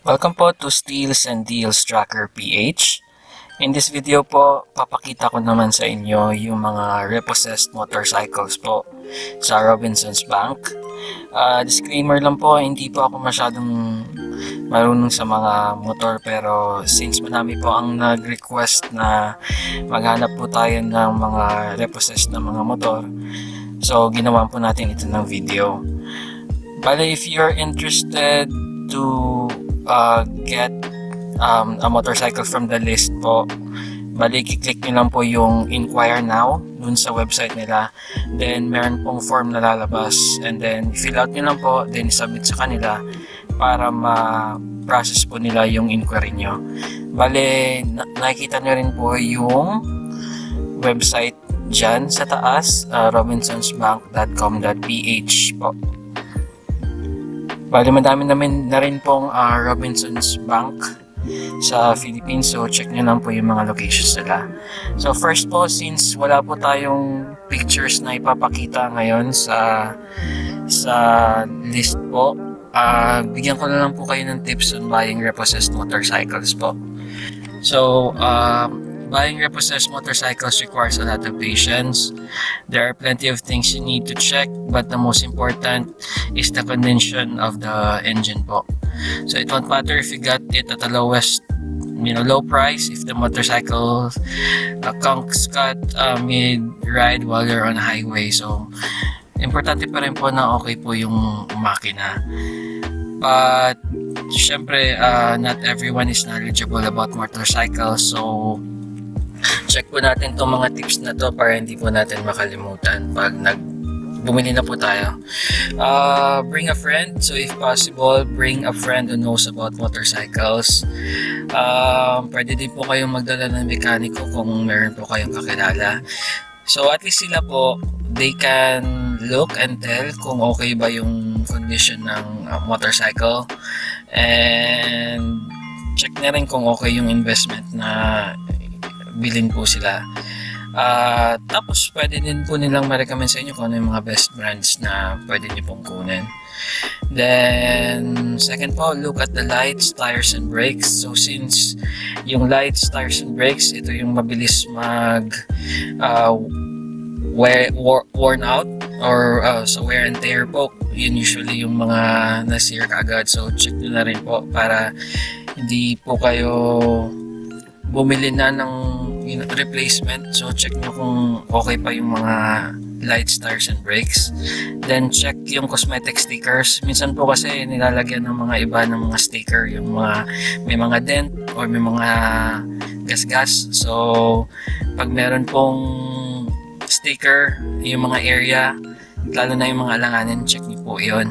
Welcome po to Steals and Deals Tracker PH. In this video po, papakita ko naman sa inyo yung mga repossessed motorcycles po sa Robinsons Bank. Disclaimer lang po, hindi po ako masyadong marunong sa mga motor, pero since marami po ang nag-request na maghanap po tayo ng mga repossessed na mga motor, so ginawa po natin ito ng video. Bale, if you're interested to get a motorcycle from the list po, bali i-click nyo lang po yung inquire now dun sa website nila, then meron pong form na lalabas, and then fill out nyo lang po, then submit sa kanila para ma-process po nila yung inquiry nyo. Bali, nakikita nyo rin po yung website dyan sa taas, robinsonsbank.com.ph po. Bali, madami namin na rin pong Robinsons Bank sa Philippines, so check nyo lang po yung mga locations nila. So first po, since wala po tayong pictures na ipapakita ngayon sa list po, bigyan ko na lang po kayo ng tips on buying repossessed motorcycles po. So buying repossessed motorcycles requires a lot of patience. There are plenty of things you need to check, but the most important is the condition of the engine po. So it won't matter if you got it at the lowest, low price, if the motorcycle conks cut mid-ride while you're on a highway. So importante pa rin po na okay po yung makina. But syempre, not everyone is knowledgeable about motorcycles, so check po natin itong mga tips na to para hindi po natin makalimutan pag bumili na po tayo. Bring a friend. So if possible, bring a friend who knows about motorcycles. Pwede din po kayong magdala ng mekaniko kung meron po kayong kakilala. So at least sila po, they can look and tell kung okay ba yung condition ng motorcycle, and check na rin kung okay yung investment na bilhin po sila. Tapos pwede din po nilang ma-recommend sa inyo kung ano yung mga best brands na pwede nyo pong kunin. Then second po, look at the lights, tires and brakes. So since yung lights, tires and brakes, ito yung mabilis worn out or so wear and tear po, yun usually yung mga nasira kaagad. So check nyo na rin po para hindi po kayo bumili na ng replacement. So check nyo kung okay pa yung mga lights, tires and brakes. Then check yung cosmetic stickers. Minsan po kasi nilalagyan ng mga iba ng mga sticker yung may mga dent or may mga gas-gas. So pag meron pong sticker yung mga area, lalo na yung mga alanganin, check nyo po yun.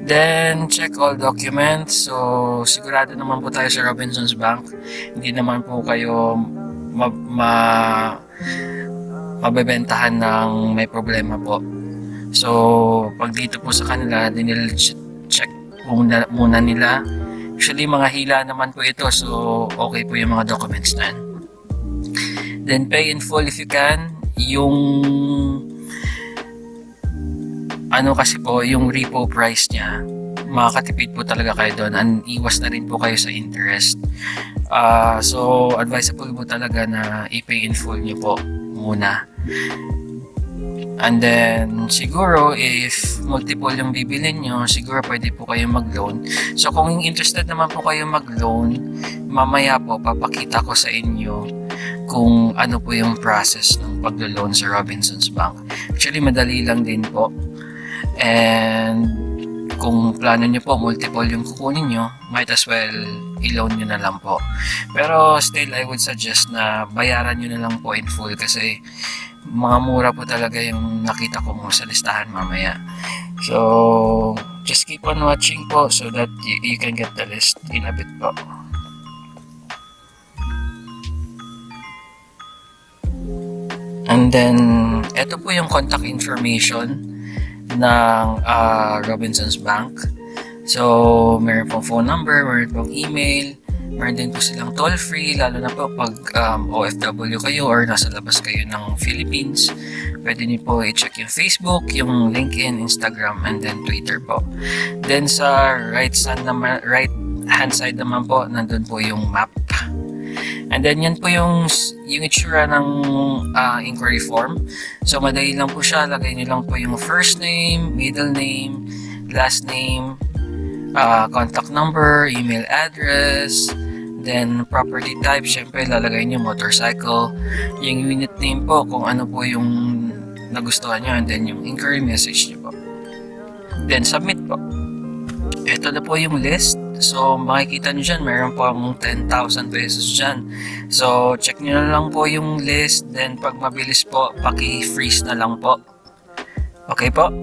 Then, check all documents. So, sigurado naman po tayo sa Robinsons Bank. Hindi naman po kayo mabebentahan ng may problema po. So, pag dito po sa kanila, check muna nila. Actually, mga hila naman po ito. So, okay po yung mga documents na yan. Then, pay in full if you can. Yung kasi po, yung repo price niya, makakatipid po talaga kayo doon, and iwas na rin po kayo sa interest. So, advisable po talaga na i-pay in full nyo po muna. And then, siguro, if multiple yung bibilin nyo, siguro pwede po kayo mag-loan. So, kung interested naman po kayo mag-loan, mamaya po, papakita ko sa inyo kung ano po yung process ng pag-loan sa Robinsons Bank. Actually, madali lang din po. And kung plano nyo po multiple yung kukunin nyo, might as well i-loan nyo na lang po. Pero still, I would suggest na bayaran nyo na lang po in full, kasi mga mura po talaga yung nakita ko mo sa listahan mamaya. So just keep on watching po so that you can get the list in a bit po. And then eto po yung contact information ng Robinsons Bank. So meron pong phone number, meron pong email, meron din po silang toll free, lalo na po pag OFW kayo or nasa labas kayo ng Philippines. Pwede niyo po i-check yung Facebook, yung LinkedIn, Instagram, and then Twitter po. Then sa right hand side naman po, nandun po yung map. And then yan po yung itsura ng inquiry form. So madali lang po siya, lagay niyo lang po yung first name, middle name, last name, contact number, email address, then property type, syempre lalagay niyo motorcycle, yung unit name po kung ano po yung nagustuhan niyo, and then yung inquiry message niyo po. Then submit po. Ito na po yung list. So, makikita nyo dyan, mayroon po ang 10,000 pesos dyan. So, check nyo na lang po yung list. Then, pag mabilis po, paki-freeze na lang po. Okay po?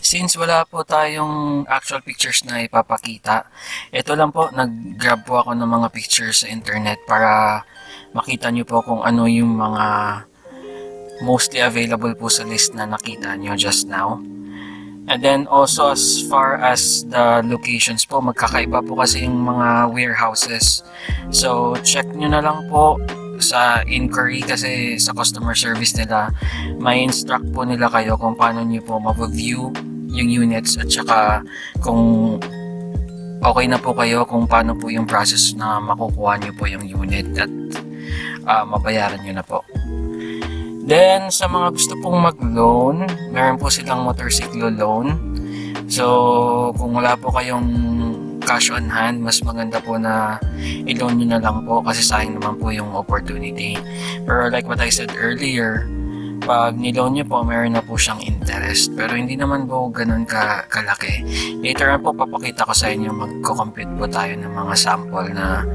Since wala po tayong actual pictures na ipapakita, ito lang po, nag-grab po ako ng mga pictures sa internet para makita nyo po kung ano yung mga mostly available po sa list na nakita nyo just now. And then also as far as the locations po, magkakaiba po kasi yung mga warehouses. So check nyo na lang po sa inquiry kasi sa customer service nila, may instruct po nila kayo kung paano nyo po ma-view yung units at saka kung okay na po kayo kung paano po yung process na makukuha nyo po yung unit at mabayaran nyo na po. Then sa mga gusto pong mag-loan, meron po silang motorcycle loan. So kung wala po kayong cash on hand, mas maganda po na i-loan nyo na lang po kasi sayang naman po yung opportunity. Pero like what I said earlier, pag niloan nyo po, meron na po siyang interest. Pero hindi naman po ganun kalaki. Later on po, papakita ko sa inyo, magko-compute po tayo ng mga sample na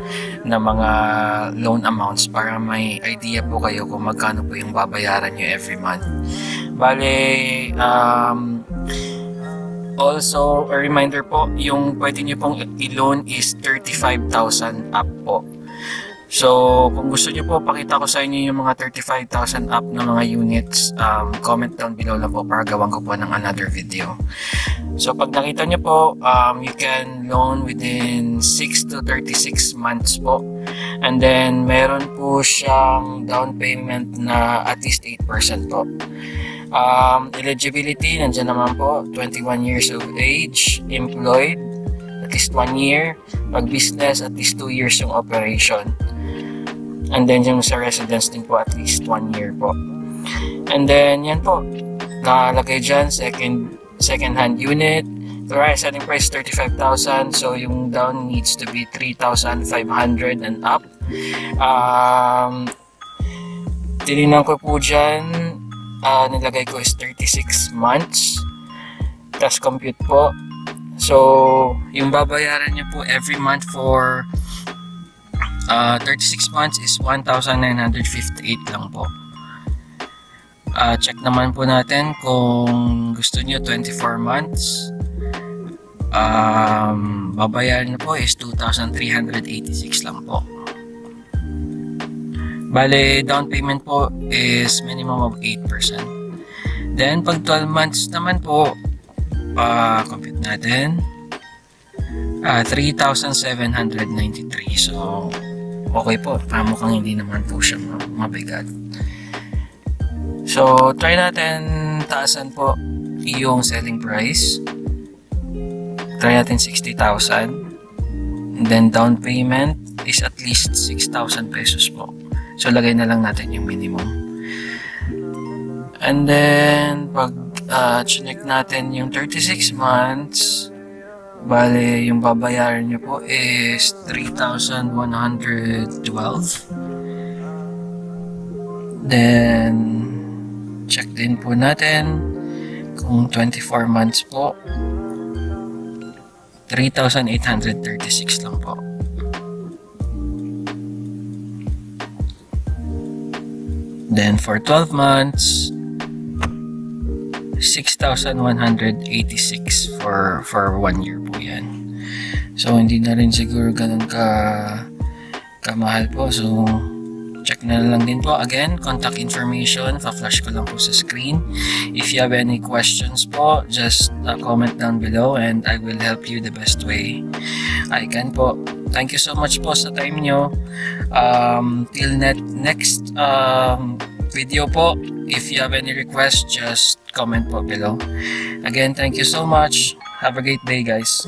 mga loan amounts para may idea po kayo kung magkano po yung babayaran nyo every month. Bale, also, a reminder po, yung pwede nyo pong i-loan is 35,000 up po. So, kung gusto nyo po, pakita ko sa inyo yung mga 35,000 up na mga units, comment down below lang po para gawan ko po ng another video. So, pag nakita nyo po, you can loan within 6 to 36 months po. And then, meron po siyang down payment na at least 8% po. Eligibility, nandyan naman po, 21 years of age, employed, at least 1 year, pag business, at least 2 years yung operation. And then yung sa residence din po at least 1 year po. And then yan po, nakalagay dyan, second hand unit. The right selling price 35,000, so yung down needs to be 3,500 and up. Tininan ko po dyan, nilagay ko is 36 months. Tapos compute po. So, yung babayaran nyo po every month for 36 months is 1,958 lang po. Check naman po natin kung gusto nyo 24 months. Babayaran nyo po is 2,386 lang po. Bale, down payment po is minimum of 8%. Then, pag 12 months naman po, compute natin, 3,793. So, okay po. Mukhang hindi naman po siya mabigat. So, try natin taasan po yung selling price. Try natin 60,000. And then, down payment is at least 6,000 pesos po. So, lagay na lang natin yung minimum. And then, pag chinek natin yung 36 months, bale, yung babayaran nyo po is 3,112. Then, check din po natin kung 24 months po, 3,836 lang po. Then, for 12 months, 6,186 for 1 year po yan. So, hindi na rin siguro ganun kamahal po. So, check na lang din po. Again, contact information, pa-flash ko lang po sa screen. If you have any questions po, just comment down below and I will help you the best way I can po. thank you so much po sa time nyo. Till next video po. If you have any requests, just comment po below. Again, thank you so much. Have a great day, guys.